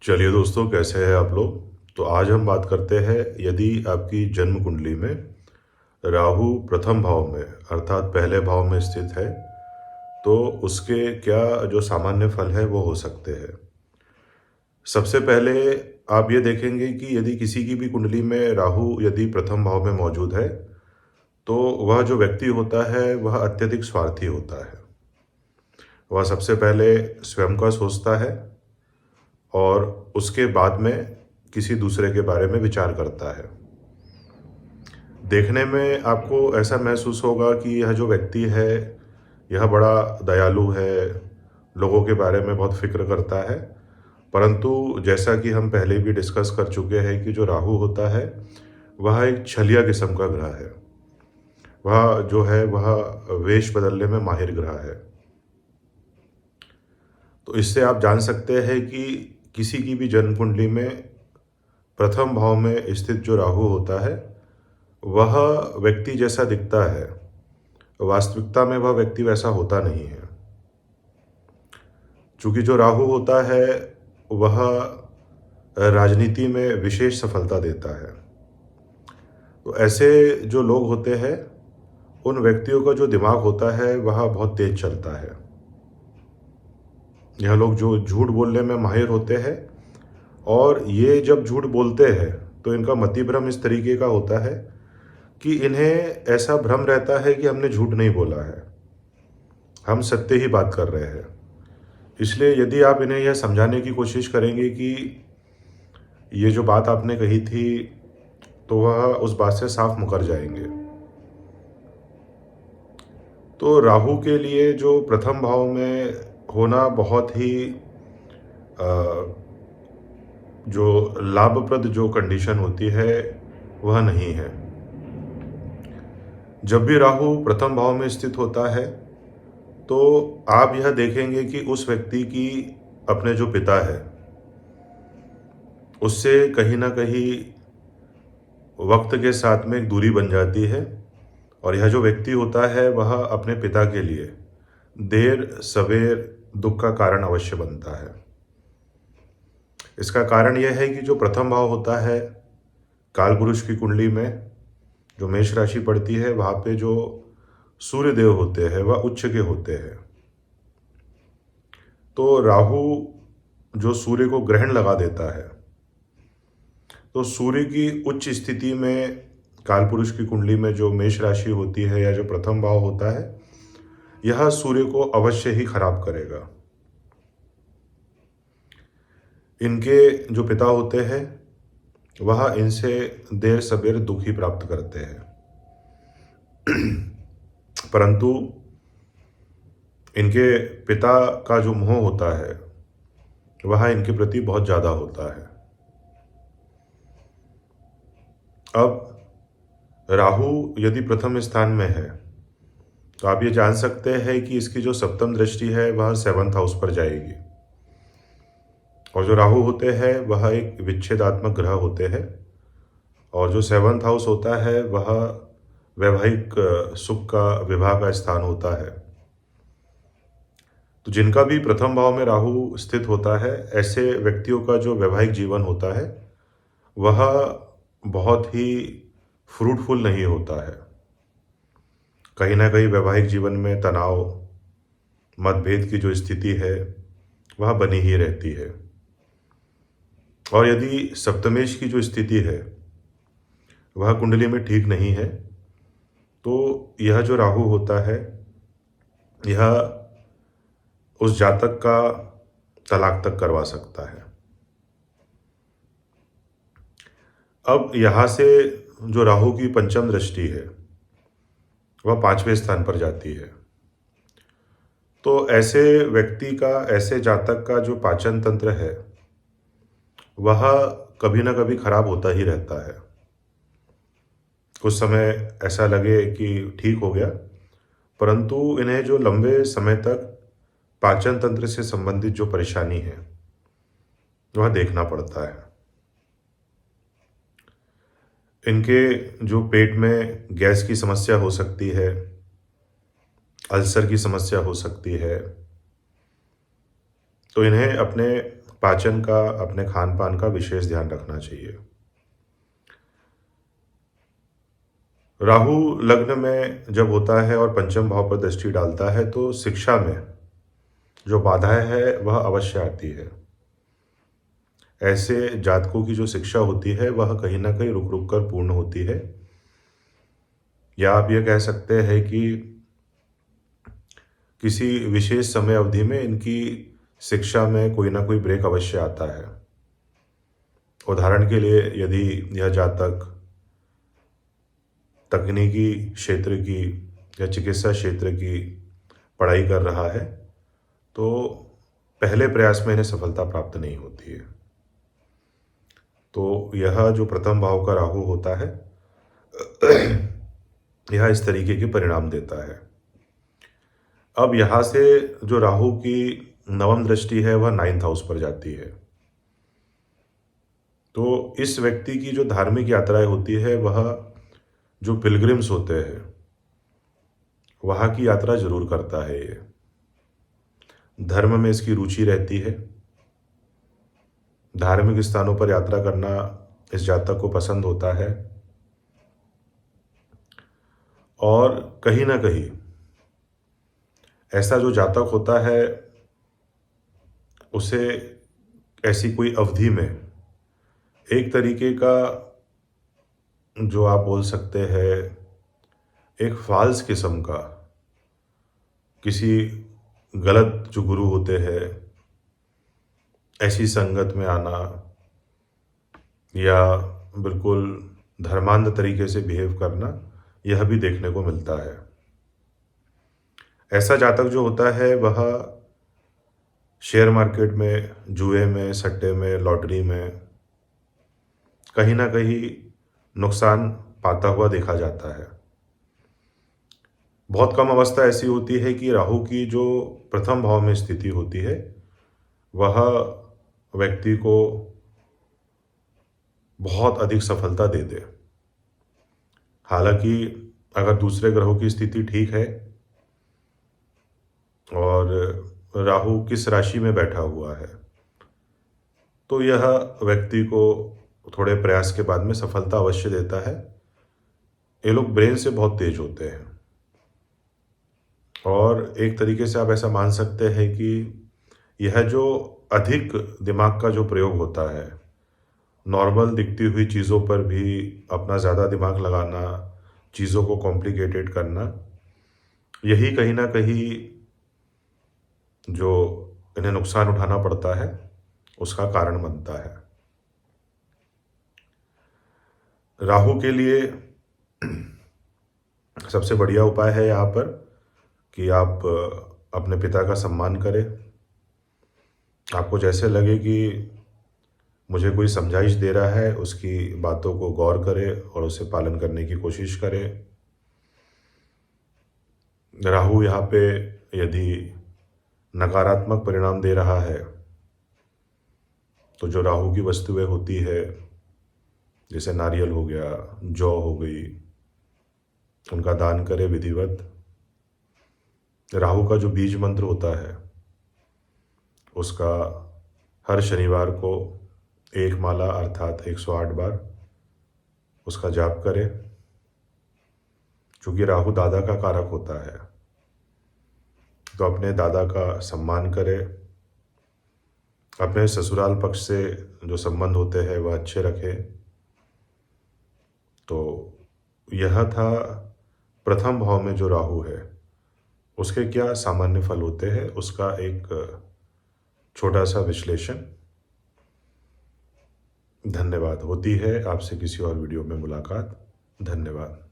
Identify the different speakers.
Speaker 1: चलिए दोस्तों, कैसे हैं आप लोग। तो आज हम बात करते हैं, यदि आपकी जन्म कुंडली में राहु प्रथम भाव में अर्थात पहले भाव में स्थित है तो उसके क्या जो सामान्य फल है वो हो सकते हैं। सबसे पहले आप ये देखेंगे कि यदि किसी की भी कुंडली में राहु यदि प्रथम भाव में मौजूद है तो वह जो व्यक्ति होता है वह अत्यधिक स्वार्थी होता है। वह सबसे पहले स्वयं का सोचता है और उसके बाद में किसी दूसरे के बारे में विचार करता है। देखने में आपको ऐसा महसूस होगा कि यह जो व्यक्ति है यह बड़ा दयालु है, लोगों के बारे में बहुत फिक्र करता है। परंतु जैसा कि हम पहले भी डिस्कस कर चुके हैं कि जो राहु होता है वह एक छलिया किस्म का ग्रह है। वह जो है वह वेश बदलने में माहिर ग्रह है। तो इससे आप जान सकते हैं कि किसी की भी जन्म कुंडली में प्रथम भाव में स्थित जो राहु होता है वह व्यक्ति जैसा दिखता है, वास्तविकता में वह व्यक्ति वैसा होता नहीं है। चूंकि जो राहु होता है वह राजनीति में विशेष सफलता देता है। तो ऐसे जो लोग होते हैं उन व्यक्तियों का जो दिमाग होता है वह बहुत तेज चलता है। यह लोग जो झूठ बोलने में माहिर होते हैं और ये जब झूठ बोलते हैं तो इनका मतिभ्रम इस तरीके का होता है कि इन्हें ऐसा भ्रम रहता है कि हमने झूठ नहीं बोला है, हम सत्य ही बात कर रहे हैं। इसलिए यदि आप इन्हें यह समझाने की कोशिश करेंगे कि ये जो बात आपने कही थी तो वह उस बात से साफ मुकर जाएंगे। तो राहु के लिए जो प्रथम भाव में होना बहुत ही जो लाभप्रद जो कंडीशन होती है वह नहीं है। जब भी राहु प्रथम भाव में स्थित होता है तो आप यह देखेंगे कि उस व्यक्ति की अपने जो पिता है उससे कहीं ना कहीं वक्त के साथ में एक दूरी बन जाती है और यह जो व्यक्ति होता है वह अपने पिता के लिए देर सवेर दुख का कारण अवश्य बनता है। इसका कारण यह है कि जो प्रथम भाव होता है कालपुरुष की कुंडली में जो मेष राशि पड़ती है वहाँ पे जो सूर्य देव होते हैं वह उच्च के होते हैं। तो राहु जो सूर्य को ग्रहण लगा देता है तो सूर्य की उच्च स्थिति में कालपुरुष की कुंडली में जो मेष राशि होती है या जो प्रथम भाव होता है यह सूर्य को अवश्य ही खराब करेगा। इनके जो पिता होते हैं वह इनसे देर सबेर दुख ही प्राप्त करते हैं। परंतु इनके पिता का जो मोह होता है वह इनके प्रति बहुत ज़्यादा होता है। अब राहु यदि प्रथम स्थान में है तो आप ये जान सकते हैं कि इसकी जो सप्तम दृष्टि है वह 7th हाउस पर जाएगी। और जो राहु होते हैं वह एक विच्छेदात्मक ग्रह होते हैं और जो 7th हाउस होता है वह वैवाहिक सुख का विवाह का स्थान होता है। तो जिनका भी प्रथम भाव में राहु स्थित होता है ऐसे व्यक्तियों का जो वैवाहिक जीवन होता है वह बहुत ही फ्रूटफुल नहीं होता है। कहीं ना कहीं वैवाहिक जीवन में तनाव मतभेद की जो स्थिति है वह बनी ही रहती है। और यदि सप्तमेश की जो स्थिति है वह कुंडली में ठीक नहीं है तो यह जो राहु होता है यह उस जातक का तलाक तक करवा सकता है। अब यहाँ से जो राहु की पंचम दृष्टि है वह 5वें स्थान पर जाती है। तो ऐसे व्यक्ति का, ऐसे जातक का जो पाचन तंत्र है वह कभी ना कभी खराब होता ही रहता है। कुछ समय ऐसा लगे कि ठीक हो गया, परंतु इन्हें जो लंबे समय तक पाचन तंत्र से संबंधित जो परेशानी है वह देखना पड़ता है। इनके जो पेट में गैस की समस्या हो सकती है, अल्सर की समस्या हो सकती है। तो इन्हें अपने पाचन का, अपने खान पान का विशेष ध्यान रखना चाहिए। राहु लग्न में जब होता है और पंचम भाव पर दृष्टि डालता है तो शिक्षा में जो बाधाएं हैं वह अवश्य आती है। ऐसे जातकों की जो शिक्षा होती है वह कहीं ना कहीं रुक रुक कर पूर्ण होती है, या आप ये कह सकते हैं कि किसी विशेष समय अवधि में इनकी शिक्षा में कोई ना कोई ब्रेक अवश्य आता है। उदाहरण के लिए, यदि यह जातक तकनीकी क्षेत्र की या चिकित्सा क्षेत्र की पढ़ाई कर रहा है तो पहले प्रयास में इन्हें सफलता प्राप्त नहीं होती है। तो यह जो प्रथम भाव का राहु होता है यह इस तरीके के परिणाम देता है। अब यहाँ से जो राहु की नवम दृष्टि है वह 9th हाउस पर जाती है। तो इस व्यक्ति की जो धार्मिक यात्राएं होती है, वह जो पिलग्रिम्स होते हैं वहाँ की यात्रा जरूर करता है। ये धर्म में इसकी रुचि रहती है। धार्मिक स्थानों पर यात्रा करना इस जातक को पसंद होता है, और कहीं ना कहीं ऐसा जो जातक होता है उसे ऐसी कोई अवधि में एक तरीके का, जो आप बोल सकते हैं, एक फाल्स किस्म का, किसी गलत जो गुरु होते हैं ऐसी संगत में आना, या बिल्कुल धर्मांध तरीके से बिहेव करना, यह भी देखने को मिलता है। ऐसा जातक जो होता है वह शेयर मार्केट में, जुए में, सट्टे में, लॉटरी में कहीं ना कहीं नुकसान पाता हुआ देखा जाता है। बहुत कम अवस्था ऐसी होती है कि राहु की जो प्रथम भाव में स्थिति होती है वह व्यक्ति को बहुत अधिक सफलता दे दे। हालांकि अगर दूसरे ग्रहों की स्थिति ठीक है और राहु किस राशि में बैठा हुआ है तो यह व्यक्ति को थोड़े प्रयास के बाद में सफलता अवश्य देता है। ये लोग ब्रेन से बहुत तेज होते हैं, और एक तरीके से आप ऐसा मान सकते हैं कि यह जो अधिक दिमाग का जो प्रयोग होता है, नॉर्मल दिखती हुई चीज़ों पर भी अपना ज़्यादा दिमाग लगाना, चीज़ों को कॉम्प्लिकेटेड करना, यही कहीं ना कहीं जो इन्हें नुकसान उठाना पड़ता है उसका कारण बनता है। राहु के लिए सबसे बढ़िया उपाय है यहाँ पर कि आप अपने पिता का सम्मान करें। आपको जैसे लगे कि मुझे कोई समझाइश दे रहा है, उसकी बातों को गौर करें और उसे पालन करने की कोशिश करें। राहु यहाँ पे यदि नकारात्मक परिणाम दे रहा है तो जो राहु की वस्तुएं होती है, जैसे नारियल हो गया, जौ हो गई, उनका दान करें विधिवत। राहु का जो बीज मंत्र होता है उसका हर शनिवार को 1 माला अर्थात 108 बार उसका जाप करें। क्योंकि राहु दादा का कारक होता है तो अपने दादा का सम्मान करें। अपने ससुराल पक्ष से जो संबंध होते हैं वह अच्छे रखें। तो यह था प्रथम भाव में जो राहु है उसके क्या सामान्य फल होते हैं, उसका एक छोटा सा विश्लेषण। धन्यवाद। होती है आपसे किसी और वीडियो में मुलाकात। धन्यवाद।